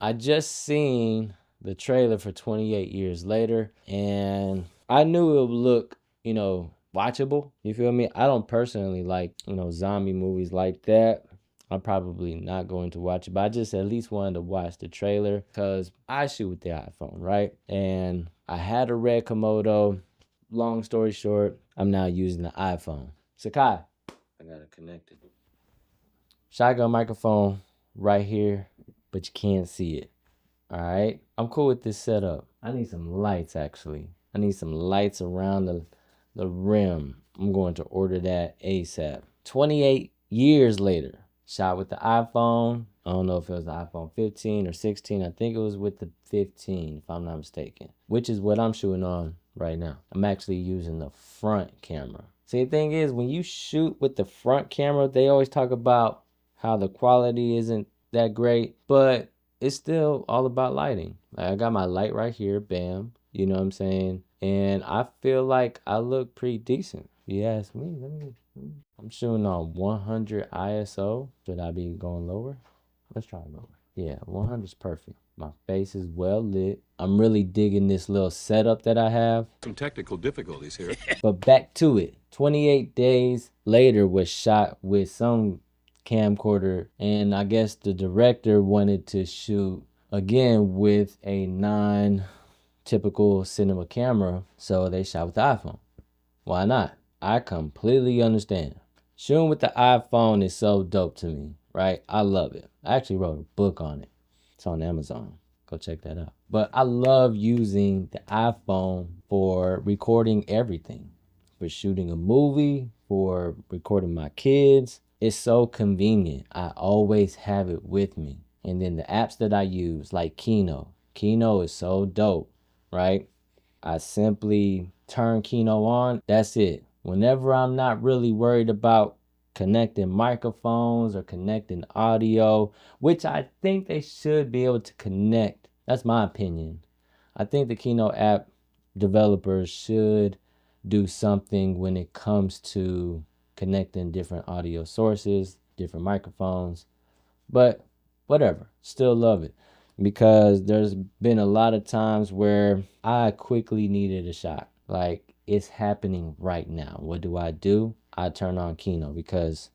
I just seen the trailer for 28 Years Later, and I knew it would look, watchable. You feel me? I don't personally like, zombie movies like that. I'm probably not going to watch it, but I just at least wanted to watch the trailer because I shoot with the iPhone, right? And I had a red Komodo. Long story short, I'm now using the iPhone. Sakai, I got it connected. Shotgun microphone right here, but you can't see it. All right. I'm cool with this setup. I need some lights actually. I need some lights around the rim. I'm going to order that ASAP. 28 years later, shot with the iPhone. I don't know if it was the iPhone 15 or 16. I think it was with the 15, if I'm not mistaken, which is what I'm shooting on right now. I'm actually using the front camera. See, the thing is, when you shoot with the front camera, they always talk about how the quality isn't that great, but it's still all about lighting. Like I got my light right here, bam. You know what I'm saying? And I feel like I look pretty decent. If you ask me, I'm shooting on 100 ISO. Should I be going lower? Let's try lower. Yeah, 100 is perfect. My face is well lit. I'm really digging this little setup that I have. Some technical difficulties here. But back to it. 28 days later was shot with some camcorder, and I guess the director wanted to shoot again with a non-typical cinema camera, so they shot with the iPhone. Why not? I completely understand. Shooting with the iPhone is so dope to me, right? I love it. I actually wrote a book on it. It's on Amazon. Go check that out. But I love using the iPhone for recording everything, for shooting a movie, for recording my kids. It's so convenient. I always have it with me. And then the apps that I use, like Kino. Kino is so dope, right? I simply turn Kino on. That's it. Whenever I'm not really worried about connecting microphones or connecting audio, which I think they should be able to connect. That's my opinion. I think the Kino app developers should do something when it comes to connecting different audio sources, different microphones. But whatever, still love it because there's been a lot of times where I quickly needed a shot. Like it's happening right now. What do? I turn on Kino because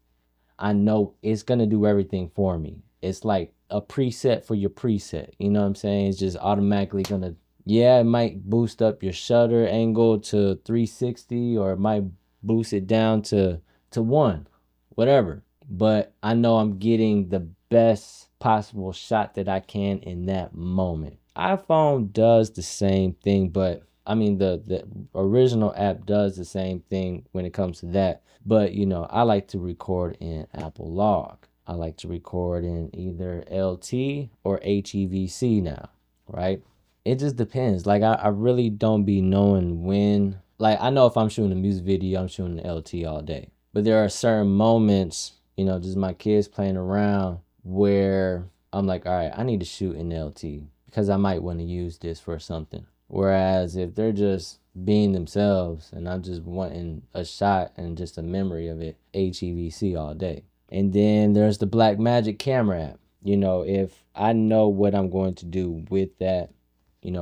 I know it's going to do everything for me. It's like a preset for your preset. You know what I'm saying? It's just automatically going to, yeah, it might boost up your shutter angle to 360 or it might boost it down to 1, whatever. But I know I'm getting the best possible shot that I can in that moment. iPhone does the same thing, but I mean the original app does the same thing when it comes to that. But I like to record in Apple Log. I like to record in either LT or HEVC now, right? It just depends. Like I really don't be knowing when. Like I know if I'm shooting a music video, I'm shooting LT all day. But there are certain moments, just my kids playing around where I'm like, all right, I need to shoot in LT because I might want to use this for something. Whereas if they're just being themselves and I'm just wanting a shot and just a memory of it, HEVC all day. And then there's the Blackmagic camera app. If I know what I'm going to do with that,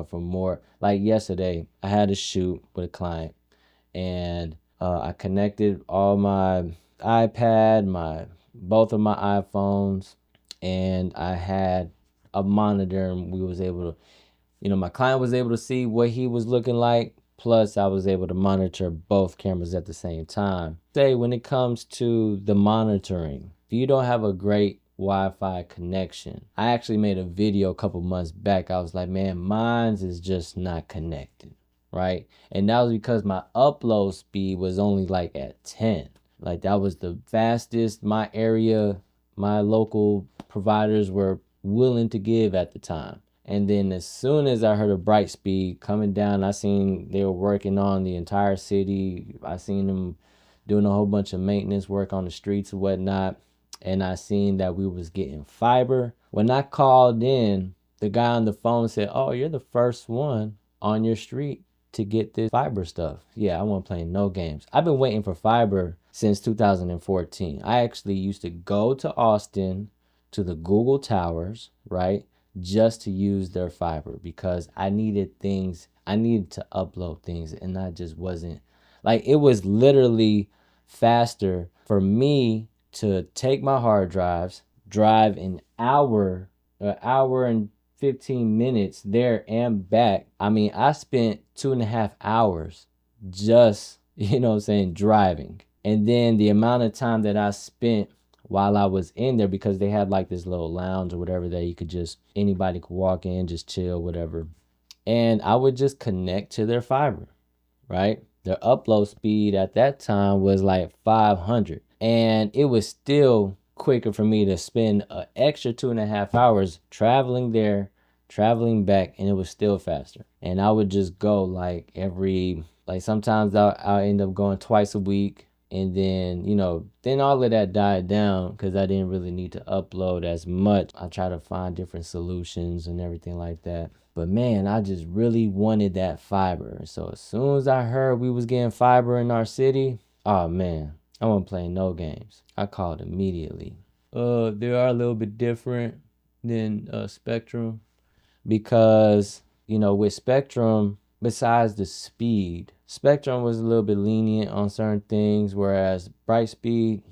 for more, like yesterday, I had a shoot with a client and I connected all my iPad, both of my iPhones, and I had a monitor, and we was able to, my client was able to see what he was looking like. Plus, I was able to monitor both cameras at the same time. Say, when it comes to the monitoring, if you don't have a great Wi-Fi connection, I actually made a video a couple months back. I was like, man, mine's is just not connected, right? And that was because my upload speed was only like at 10. Like that was the fastest my area, my local providers were willing to give at the time. And then as soon as I heard of Brightspeed coming down, I seen they were working on the entire city. I seen them doing a whole bunch of maintenance work on the streets and whatnot. And I seen that we was getting fiber. When I called in, the guy on the phone said, oh, you're the first one on your street to get this fiber stuff. Yeah, I wasn't playing no games. I've been waiting for fiber since 2014. I actually used to go to Austin to the Google Towers, right? just to use their fiber because I needed to upload things, and I just wasn't like, it was literally faster for me to take my hard drives, drive an hour and 15 minutes there and back. I mean, I spent 2.5 hours just, what I'm saying, driving. And then the amount of time that I spent while I was in there, because they had like this little lounge or whatever that you could just, anybody could walk in, just chill, whatever. And I would just connect to their fiber, right? Their upload speed at that time was like 500. And it was still quicker for me to spend an extra 2.5 hours traveling there, traveling back, and it was still faster. And I would just go like like sometimes I'll end up going twice a week. And then, then all of that died down because I didn't really need to upload as much. I try to find different solutions and everything like that. But man, I just really wanted that fiber. So as soon as I heard we was getting fiber in our city, oh man, I wasn't playing no games. I called immediately. They are a little bit different than Spectrum because, with Spectrum, besides the speed, Spectrum was a little bit lenient on certain things, whereas Brightspeed,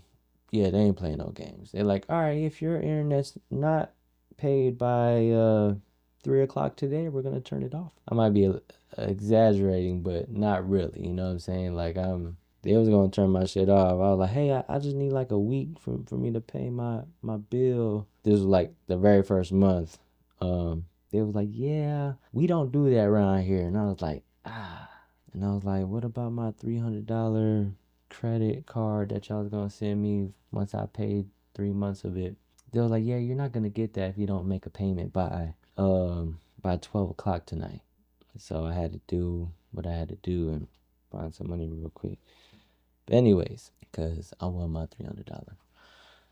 yeah, they ain't playing no games. They're like, all right, if your internet's not paid by 3 o'clock today, we're gonna turn it off. I might be exaggerating, but not really. You know what I'm saying? Like, they was gonna turn my shit off. I was like, hey, I just need like a week for me to pay my bill. This was like the very first month. They was like, yeah, we don't do that around here. And I was like, ah. And I was like, what about my $300 credit card that y'all was gonna send me once I paid 3 months of it? They was like, yeah, you're not gonna get that if you don't make a payment by 12 o'clock tonight. So I had to do what I had to do and find some money real quick. But anyways, because I want my $300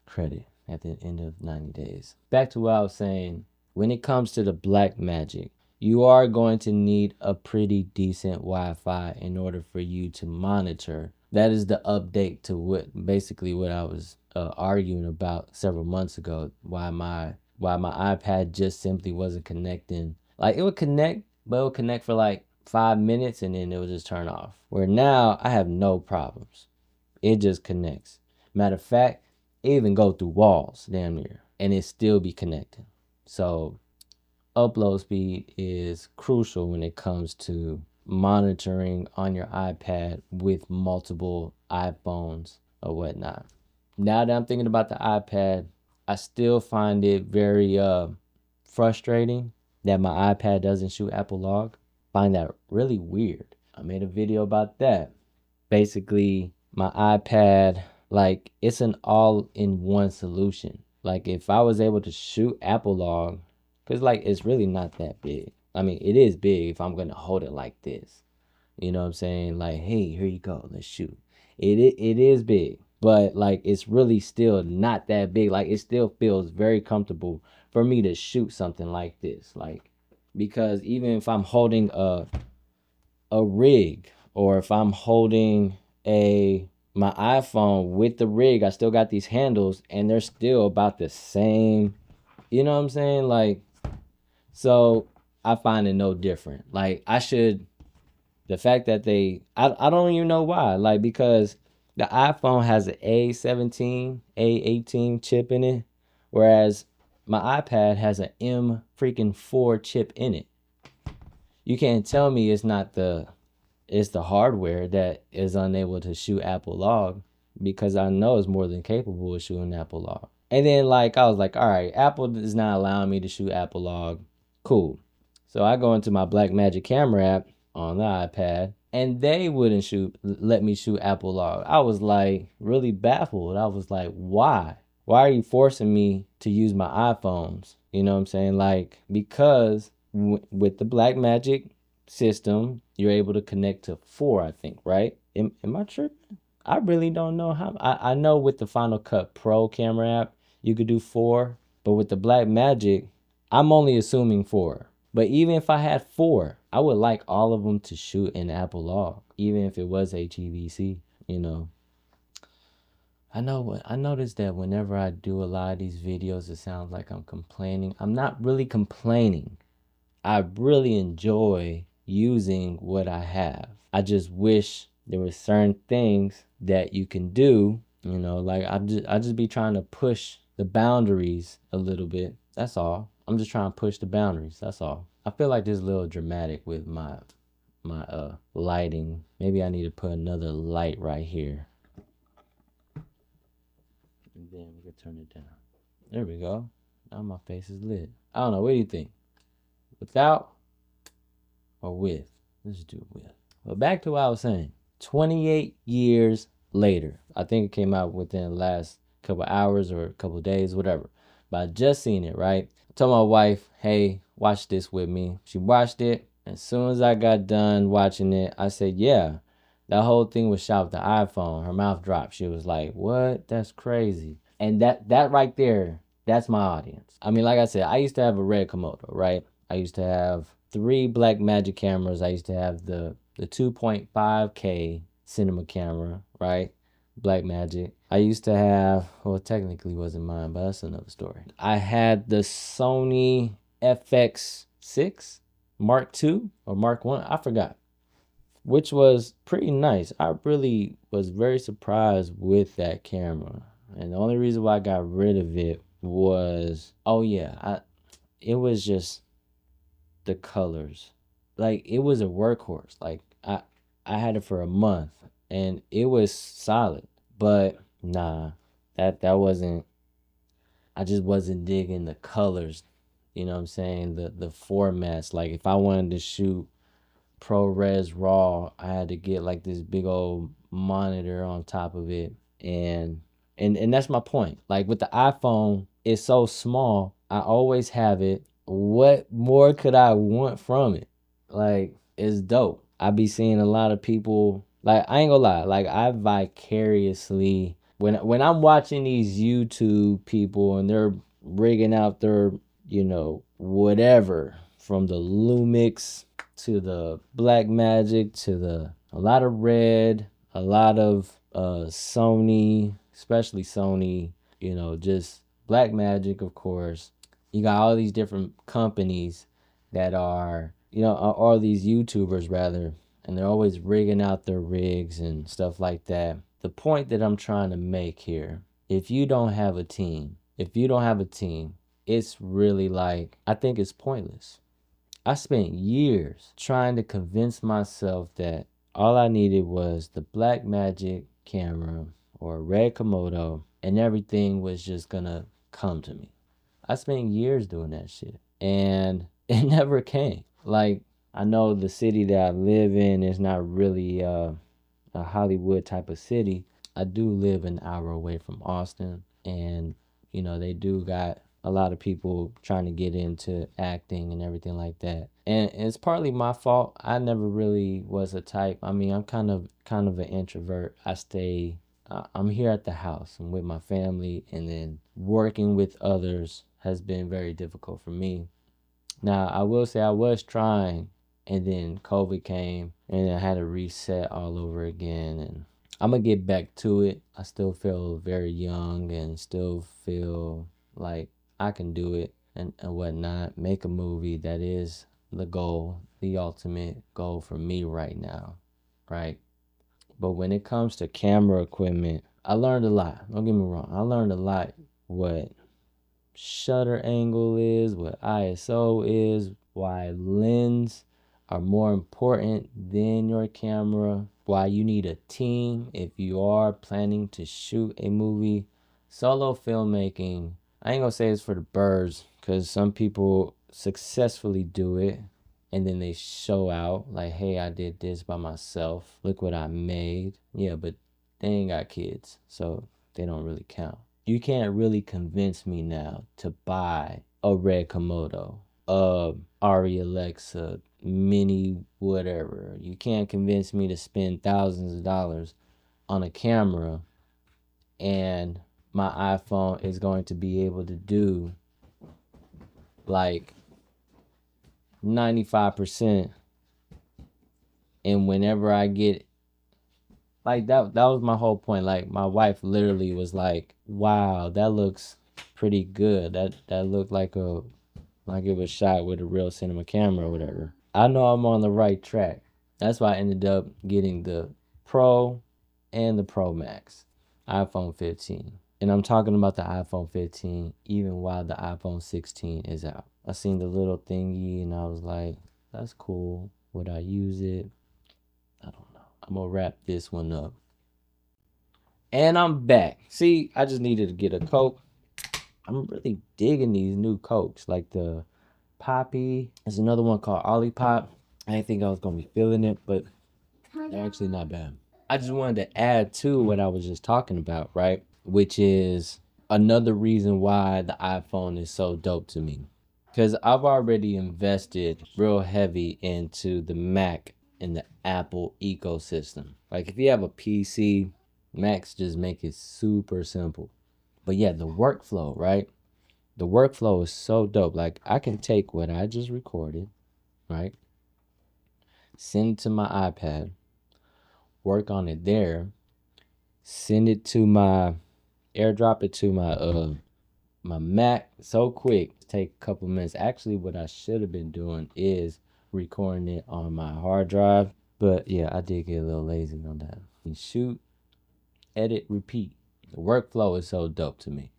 credit at the end of 90 days. Back to what I was saying. When it comes to the black magic, you are going to need a pretty decent Wi-Fi in order for you to monitor. That is the update to what I was arguing about several months ago. Why my iPad just simply wasn't connecting. Like, it would connect, but it would connect for like 5 minutes and then it would just turn off. Where now I have no problems. It just connects. Matter of fact, it even go through walls damn near and it still be connecting. So upload speed is crucial when it comes to monitoring on your iPad with multiple iPhones or whatnot. Now that I'm thinking about the iPad, I still find it very frustrating that my iPad doesn't shoot Apple Log. Find that really weird. I made a video about that. Basically, my iPad, like, it's an all-in-one solution. Like, if I was able to shoot Apple Log, because like it's really not that big. I mean, it is big if I'm gonna hold it like this. You know what I'm saying? Like, hey, here you go, let's shoot. It is big, but like it's really still not that big. Like, it still feels very comfortable for me to shoot something like this. Like, because even if I'm holding a rig, or if I'm holding a my iPhone with the rig, I still got these handles and they're still about the same. You know what I'm saying? Like, so I find it no different. Like, the fact that I don't even know why. Like, because the iPhone has an A18 chip in it, whereas my iPad has an M freaking 4 chip in it. You can't tell me it's the hardware that is unable to shoot Apple Log, because I know it's more than capable of shooting Apple Log. And then, like, I was like, all right, Apple is not allowing me to shoot Apple Log. Cool. So I go into my Blackmagic camera app on the iPad, and they wouldn't let me shoot Apple Log. I was like really baffled. I was like, why? Why are you forcing me to use my iPhones? You know what I'm saying? Like, because with the Blackmagic system, you're able to connect to 4, I think, right? Am I tripping? I really don't know how. I know with the Final Cut Pro camera app, you could do 4, but with the Blackmagic, I'm only assuming 4. But even if I had 4, I would like all of them to shoot in Apple Log, even if it was HEVC, you know. I noticed that whenever I do a lot of these videos, it sounds like I'm complaining. I'm not really complaining. I really enjoy using what I have. I just wish there were certain things that you can do, like I just be trying to push the boundaries a little bit. That's all. I'm just trying to push the boundaries. That's all. I feel like this is a little dramatic with my lighting. Maybe I need to put another light right here. And then we can turn it down. There we go. Now my face is lit. I don't know. What do you think? Without or with? Let's do with. But back to what I was saying. 28 years later. I think it came out within the last couple hours or a couple days, whatever. But I just seen it, right? I told my wife, hey, watch this with me. She watched it. As soon as I got done watching it, I said, yeah, that whole thing was shot with the iPhone. Her mouth dropped. She was like, what? That's crazy. And that right there, that's my audience. I mean, like I said, I used to have a red Komodo, right? I used to have 3 Black Magic cameras. I used to have the 2.5K cinema camera, right? Black Magic. I used to have, well, technically wasn't mine, but that's another story. I had the Sony FX6 Mark II or Mark One, I forgot, which was pretty nice. I really was very surprised with that camera. And the only reason why I got rid of it was, oh yeah, it was just the colors. Like it was a workhorse. Like I had it for a month and it was solid. But nah, that wasn't, I just wasn't digging the colors. You know what I'm saying? The formats. Like if I wanted to shoot ProRes RAW, I had to get like this big old monitor on top of it, and and that's my point. Like with the iPhone, it's so small. I always have it. What more could I want from it? Like it's dope. I be seeing a lot of people. Like I ain't gonna lie. Like I vicariously when I'm watching these YouTube people and they're rigging out their whatever from the Lumix to the Black Magic to the a lot of red, a lot of Sony, especially Sony, just Black Magic, of course. You got all these different companies that are, all these YouTubers rather, and they're always rigging out their rigs and stuff like that. The point that I'm trying to make here, if you don't have a team, it's really like, I think it's pointless. I spent years trying to convince myself that all I needed was the Black Magic camera or a red Komodo and everything was just gonna come to me. I spent years doing that shit and it never came. Like, I know the city that I live in is not really a Hollywood type of city. I do live an hour away from Austin, and they do got a lot of people trying to get into acting and everything like that. And it's partly my fault. I never really was a type. I mean, I'm kind of an introvert. I'm here at the house. I'm with my family, and then working with others has been very difficult for me. Now, I will say I was trying, and then COVID came, and I had to reset all over again. And I'm gonna get back to it. I still feel very young and still feel like I can do it and whatnot. Make a movie. That is the goal, the ultimate goal for me right now, right? But when it comes to camera equipment, I learned a lot. Don't get me wrong. I learned a lot what shutter angle is, what ISO is, why lens are more important than your camera, why you need a team if you are planning to shoot a movie. Solo filmmaking, I ain't gonna say it's for the birds because some people successfully do it and then they show out like, hey, I did this by myself. Look what I made. Yeah, but they ain't got kids, so they don't really count. You can't really convince me now to buy a red Komodo, a Ari Alexa, mini whatever. You can't convince me to spend thousands of dollars on a camera and my iPhone is going to be able to do like 95%, and whenever I get Like that was my whole point. Like my wife literally was like, "Wow, that looks pretty good. That looked like it was shot with a real cinema camera or whatever." I know I'm on the right track. That's why I ended up getting the Pro and the Pro Max iPhone 15. And I'm talking about the iPhone 15 even while the iPhone 16 is out. I seen the little thingy and I was like, that's cool. Would I use it? I don't know. I'm gonna wrap this one up. And I'm back. See, I just needed to get a Coke. I'm really digging these new Cokes. Like the Poppy. There's another one called Olipop. I didn't think I was gonna be feeling it, but they're actually not bad. I just wanted to add to what I was just talking about, right? Which is another reason why the iPhone is so dope to me. Because I've already invested real heavy into the Mac and the Apple ecosystem. Like if you have a PC, Macs just make it super simple. But yeah, the workflow, right? The workflow is so dope. Like I can take what I just recorded, right? Send it to my iPad, work on it there, send it to my airdrop it to my Mac so quick. Take a couple minutes. Actually, what I should have been doing is recording it on my hard drive. But yeah, I did get a little lazy on that. You shoot, edit, repeat. The workflow is so dope to me.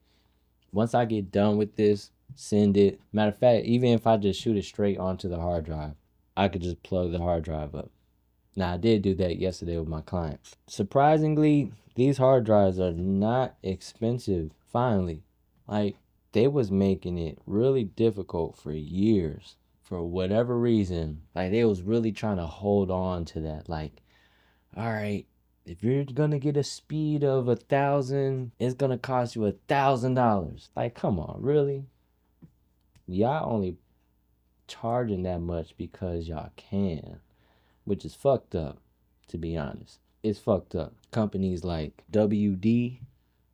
Once I get done with this, send it. Matter of fact, even if I just shoot it straight onto the hard drive, I could just plug the hard drive up. Now, I did do that yesterday with my client. Surprisingly, these hard drives are not expensive, finally. Like, they was making it really difficult for years. For whatever reason, like they was really trying to hold on to that. Like, all right, if you're gonna get a speed of 1,000, it's gonna cost you $1,000. Like, come on, really? Y'all only charging that much because y'all can, which is fucked up, to be honest. It's fucked up. Companies like WD,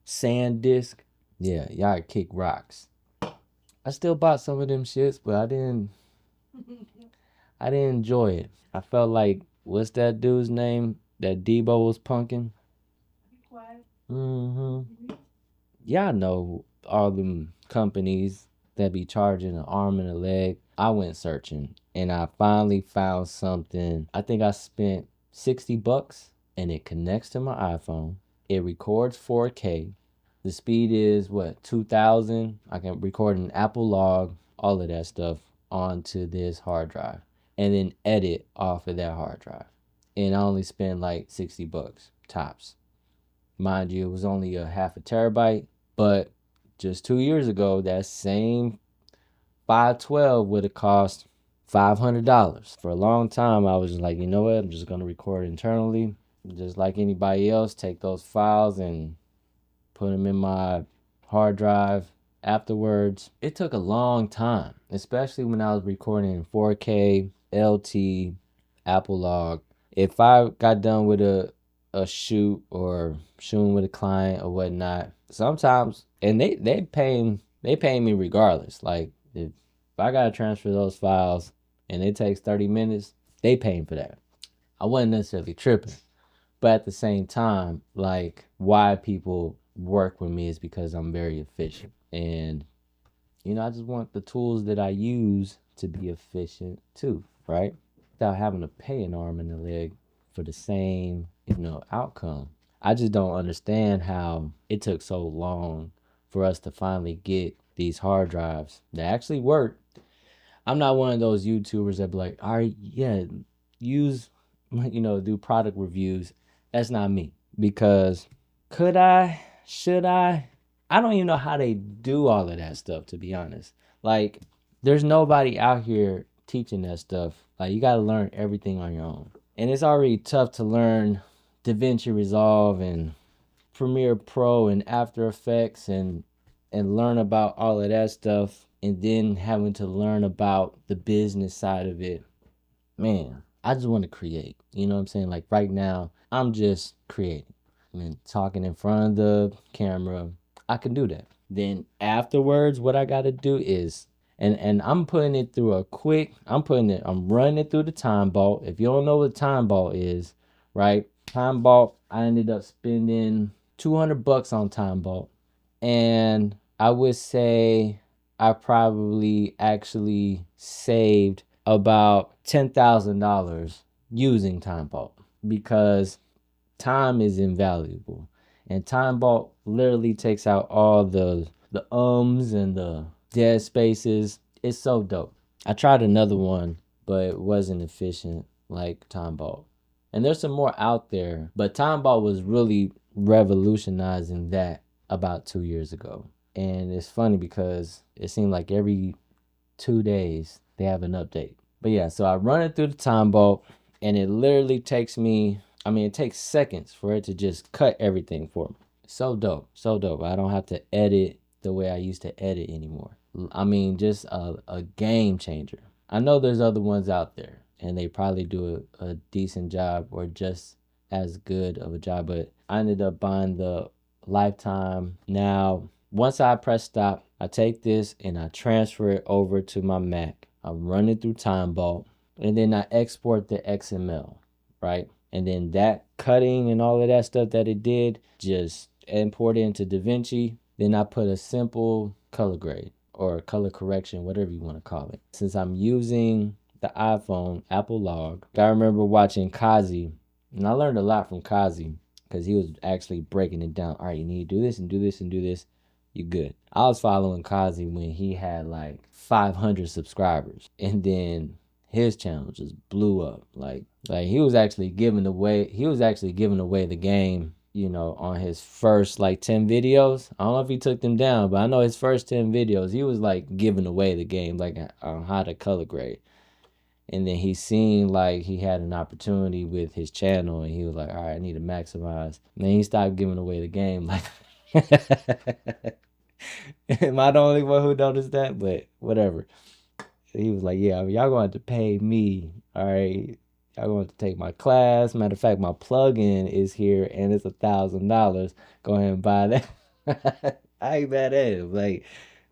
SanDisk, yeah, y'all kick rocks. I still bought some of them shits, but I didn't enjoy it. I felt like what's that dude's name that Debo was punking? Mm-hmm. Y'all know all them companies that be charging an arm and a leg. I went searching and I finally found something. I think I spent $60 and it connects to my iPhone. It records 4K. The speed is what, 2000? I can record an Apple log, all of that stuff onto this hard drive and then edit off of that hard drive. And I only spent like $60 tops. Mind you, it was only a half a terabyte, but just 2 years ago, that same 512 would have cost $500. For a long time, I was just like, you know what? I'm just going to record internally, just like anybody else, take those files and put them in my hard drive afterwards. It took a long time, especially when I was recording in 4K, LT, Apple log. If I got done with a shoot or shooting with a client or whatnot, sometimes and they paying me regardless. Like if I gotta transfer those files and it takes 30 minutes, they paying for that. I wasn't necessarily tripping. But at the same time, like why people work with me is because I'm very efficient. And I just want the tools that I use to be efficient too, right? Without having to pay an arm and a leg for the same, outcome. I just don't understand how it took so long for us to finally get these hard drives that actually work. I'm not one of those YouTubers that be like, all right, yeah, use, do product reviews. That's not me. Because could I? Should I? I don't even know how they do all of that stuff, to be honest. Like, there's nobody out here teaching that stuff. Like, you got to learn everything on your own. And it's already tough to learn DaVinci Resolve and Premiere Pro and After Effects and learn about all of that stuff and then having to learn about the business side of it. Man, I just want to create. You know what I'm saying? Like right now, I'm just creating. I mean, talking in front of the camera, I can do that. Then afterwards, what I got to do is, and I'm putting it through I'm running it through the time vault. If you don't know what time vault is, right? Time Vault, I ended up spending $200 on Time Vault. And I would say I probably actually saved about $10,000 using Time Vault because time is invaluable. And Time Vault literally takes out all the ums and the dead spaces. It's so dope. I tried another one, but it wasn't efficient like Time Vault. And there's some more out there, but Time Vault was really revolutionizing that about 2 years ago. And it's funny because it seemed like every 2 days they have an update. But yeah, so I run it through the Time Vault, and it literally takes me, I mean, it takes seconds for it to just cut everything for me. So dope, so dope. I don't have to edit the way I used to edit anymore. I mean, just a game changer. I know there's other ones out there, and they probably do a decent job or just as good of a job, but I ended up buying the lifetime. Now, once I press stop, I take this and I transfer it over to my Mac. I run it through Time Vault, and then I export the XML, right? And then that cutting and all of that stuff that it did, just import it into DaVinci. Then I put a simple color grade or color correction, whatever you want to call it. Since I'm using the iPhone, Apple Log, I remember watching Kazi, and I learned a lot from Kazi because he was actually breaking it down. All right, you need to do this and do this and do this. You good. I was following Kazi when he had like 500 subscribers, and then his channel just blew up. Like he was actually giving away the game, on his first like 10 videos. I don't know if he took them down, but I know his first 10 videos, he was like giving away the game, like on how to color grade. And then he seen like he had an opportunity with his channel, and he was like, all right, I need to maximize. And then he stopped giving away the game. Like, am I the only one who noticed that? But whatever. He was like, yeah, y'all going to have to pay me. All right. Y'all going to take my class. Matter of fact, my plugin is here and it's $1,000. Go ahead and buy that. I ain't mad at him. Like,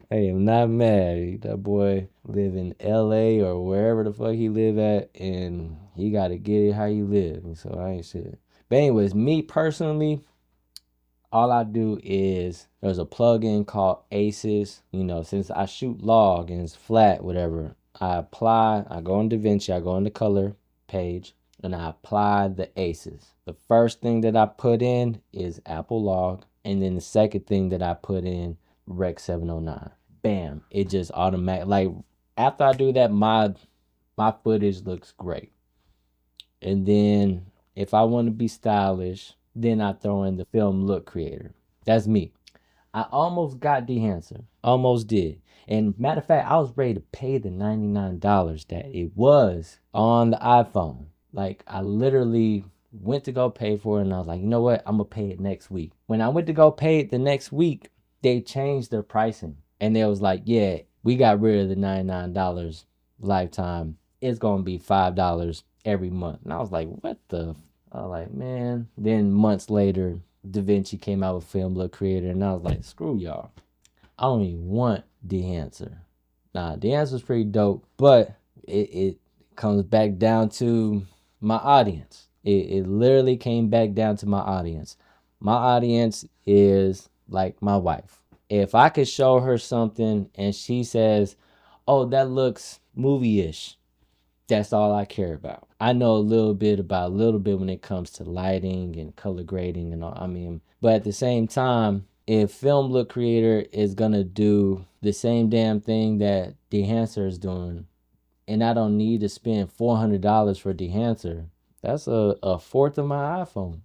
I am not mad. That boy live in LA or wherever the fuck he live at, and he got to get it how you live. And so I ain't shit. But anyways, me personally, all I do is there's a plugin called Aces. Since I shoot log and it's flat, whatever, I go on DaVinci, I go on the color page, and I apply the Aces. The first thing that I put in is Apple log, and then the second thing that I put in Rec 709. Bam! It just automatic. Like after I do that, my footage looks great. And then if I want to be stylish, then I throw in the film look creator. That's me. I almost got Dehancer. Almost did. And matter of fact, I was ready to pay the $99 that it was on the iPhone. Like I literally went to go pay for it, and I was like, you know what? I'm gonna pay it next week. When I went to go pay it the next week, they changed their pricing. And they was like, yeah, we got rid of the $99 lifetime. It's gonna be $5 every month. And I was like, what the? I was like, man. Then months later, DaVinci came out with Film Look Creator, and I was like, screw y'all. I don't even want Dehancer. Nah, Dehancer's pretty dope, but it comes back down to my audience. It literally came back down to my audience. My audience is like my wife. If I could show her something and she says, oh, that looks movie-ish, that's all I care about. I know a little bit when it comes to lighting and color grading and all. I mean, but at the same time, if Film Look Creator is gonna do the same damn thing that Dehancer is doing, and I don't need to spend $400 for Dehancer, that's a fourth of my iPhone.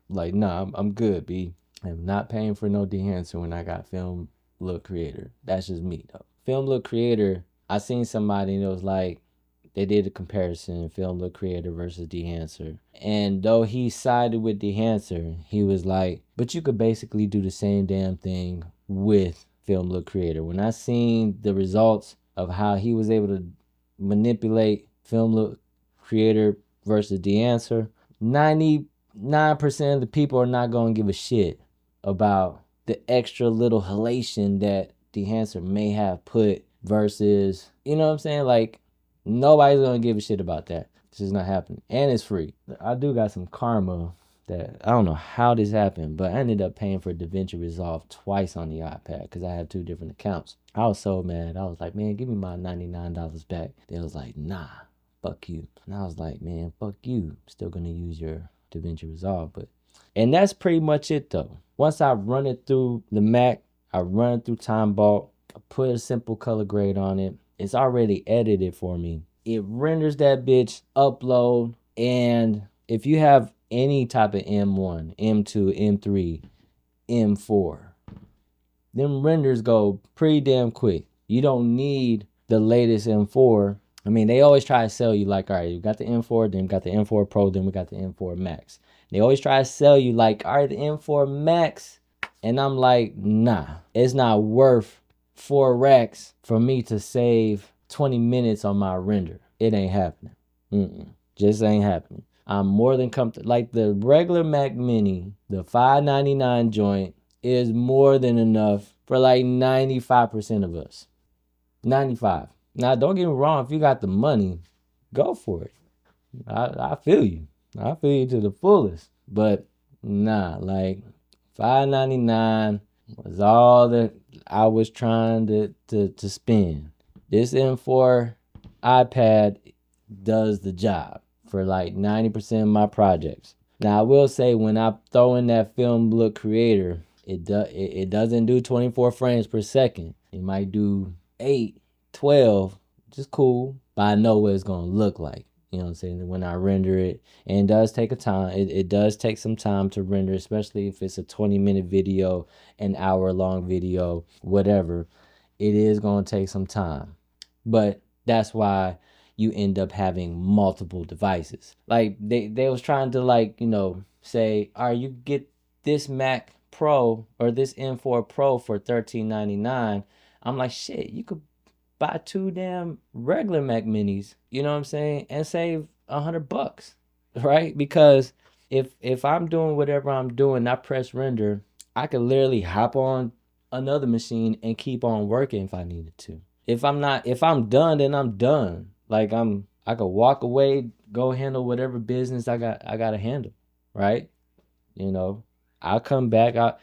Like, nah, I'm good, B. I'm not paying for no Dehancer when I got Film Look Creator. That's just me, though. Film Look Creator, I seen somebody and it was like, they did a comparison, Film Look Creator versus Dehancer. And though he sided with Dehancer, he was like, but you could basically do the same damn thing with Film Look Creator. When I seen the results of how he was able to manipulate Film Look Creator versus Dehancer, 99% of the people are not going to give a shit about the extra little halation that Dehancer may have put versus, you know what I'm saying? Like, nobody's going to give a shit about that. It's just not happening. And it's free. I do got some karma that I don't know how this happened, but I ended up paying for DaVinci Resolve twice on the iPad because I have two different accounts. I was so mad. I was like, man, give me my $99 back. They was like, nah, fuck you. And I was like, man, fuck you. Still gonna use your DaVinci Resolve. And that's pretty much it though. Once I run it through the Mac, I run it through Time Vault, I put a simple color grade on it. It's already edited for me. It renders that bitch, upload, and if you have any type of M1, M2, M3, M4, them renders go pretty damn quick. You don't need the latest M4. I mean, they always try to sell you like, all right, you got the M4, then we got the M4 Pro, then we got the M4 Max. They always try to sell you like, all right, the M4 Max. And I'm like, nah, it's not worth 4 racks for me to save 20 minutes on my render. It ain't happening. Just ain't happening. I'm more than comfortable. Like the regular Mac Mini, the $599 joint is more than enough for like 95% of us. 95. Now, don't get me wrong. If you got the money, go for it. I feel you. I feel you to the fullest. But nah, like $599 was all that I was trying to spend. This M4 iPad does the job for like 90% of my projects. Now I will say when I throw in that film look creator, it doesn't do 24 frames per second. It might do 8, 12, which is cool, but I know what it's gonna look like. You know what I'm saying? When I render it, and it does take a time. It does take some time to render, especially if it's a 20-minute video, an hour-long video, whatever. It is gonna take some time, but that's why you end up having multiple devices. Like they was trying to like, say, all right, you get this Mac Pro or this M4 Pro for $13.99. I'm like, shit, you could buy two damn regular Mac Minis, you know what I'm saying, and save $100, right? Because if I'm doing whatever I'm doing, I press render, I could literally hop on another machine and keep on working if I needed to. If I'm done, then I'm done. Like I could walk away, go handle whatever business I gotta handle, right? You know, I'll come back out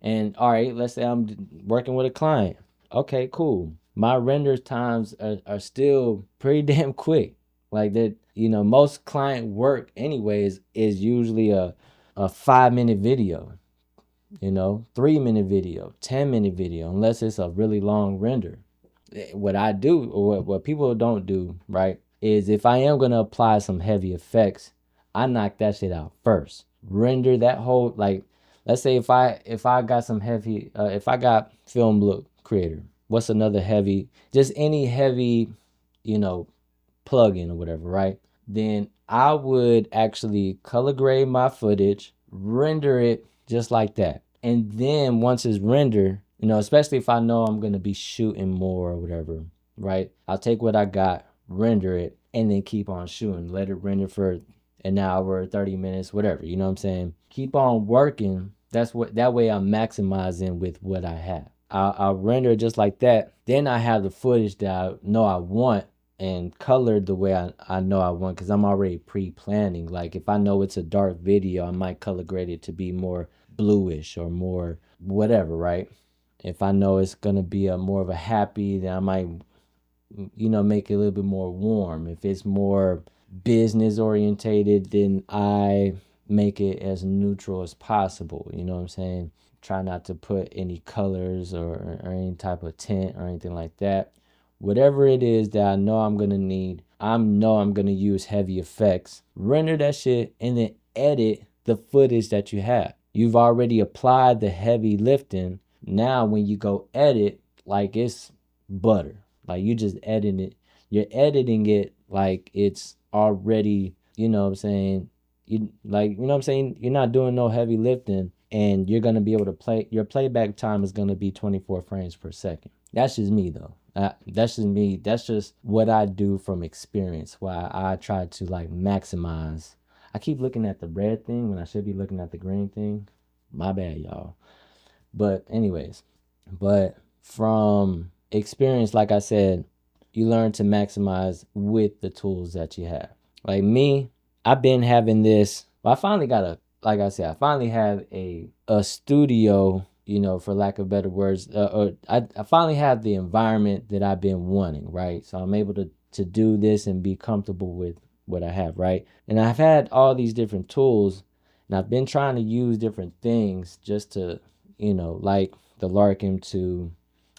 and all right, let's say I'm working with a client. Okay, cool. My render times are still pretty damn quick. Like that, most client work anyways is usually a 5 minute video, 3 minute video, 10 minute video, unless it's a really long render. What I do, or what people don't do, right, is if I am gonna apply some heavy effects, I knock that shit out first. Render that whole, like, let's say if I got some heavy, if I got film look creator, what's another heavy, just any heavy, you know, plugin or whatever, right? Then I would actually color grade my footage, render it just like that. And then once it's rendered, especially if I know I'm going to be shooting more or whatever, right? I'll take what I got, render it, and then keep on shooting. Let it render for an hour, 30 minutes, whatever. You know what I'm saying? Keep on working. That way I'm maximizing with what I have. I'll render it just like that. Then I have the footage that I know I want and colored the way I know I want because I'm already pre-planning. Like if I know it's a dark video, I might color grade it to be more bluish or more whatever, right? If I know it's gonna be a more of a happy, then I might, make it a little bit more warm. If it's more business orientated, then I make it as neutral as possible. You know what I'm saying? Try not to put any colors or any type of tint or anything like that. Whatever it is that I know I'm gonna need, I know I'm gonna use heavy effects. Render that shit and then edit the footage that you have. You've already applied the heavy lifting. Now when you go edit, like it's butter. Like you just edit it. You're editing it like it's already, you know what I'm saying? You're not doing no heavy lifting and you're gonna be able to play your playback time is gonna be 24 frames per second. That's just me though. That's just me. That's just what I do from experience. Why I try to like maximize. I keep looking at the red thing when I should be looking at the green thing. My bad, y'all. But anyways, but from experience, like I said, you learn to maximize with the tools that you have. Like me, I've been having this. Well, I finally got a, like I said, I finally have a studio. For lack of better words, or I finally have the environment that I've been wanting. Right, so I'm able to do this and be comfortable with what I have. Right, and I've had all these different tools, and I've been trying to use different things just to, like the Larkin 2.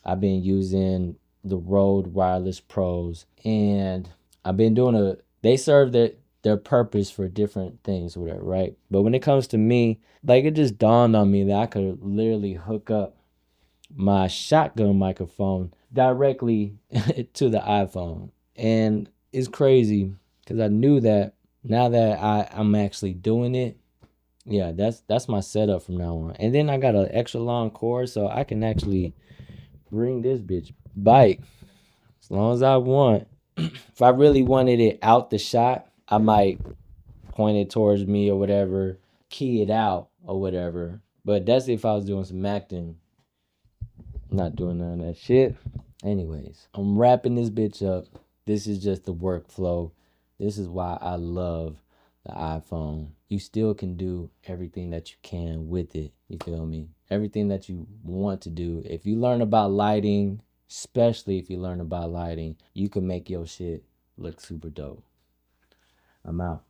I've been using the Rode Wireless Pros, and I've been doing a. They serve their purpose for different things, or whatever, right? But when it comes to me, like it just dawned on me that I could literally hook up my shotgun microphone directly to the iPhone, and it's crazy because I knew that now that I'm actually doing it. Yeah, that's my setup from now on. And then I got an extra long cord, so I can actually bring this bitch bike as long as I want. If I really wanted it out the shot, I might point it towards me or whatever, key it out or whatever. But that's if I was doing some acting. I'm not doing none of that shit. Anyways, I'm wrapping this bitch up. This is just the workflow. This is why I love the iPhone. You still can do everything that you can with it. You feel me? Everything that you want to do. If you learn about lighting, especially if you learn about lighting, you can make your shit look super dope. I'm out.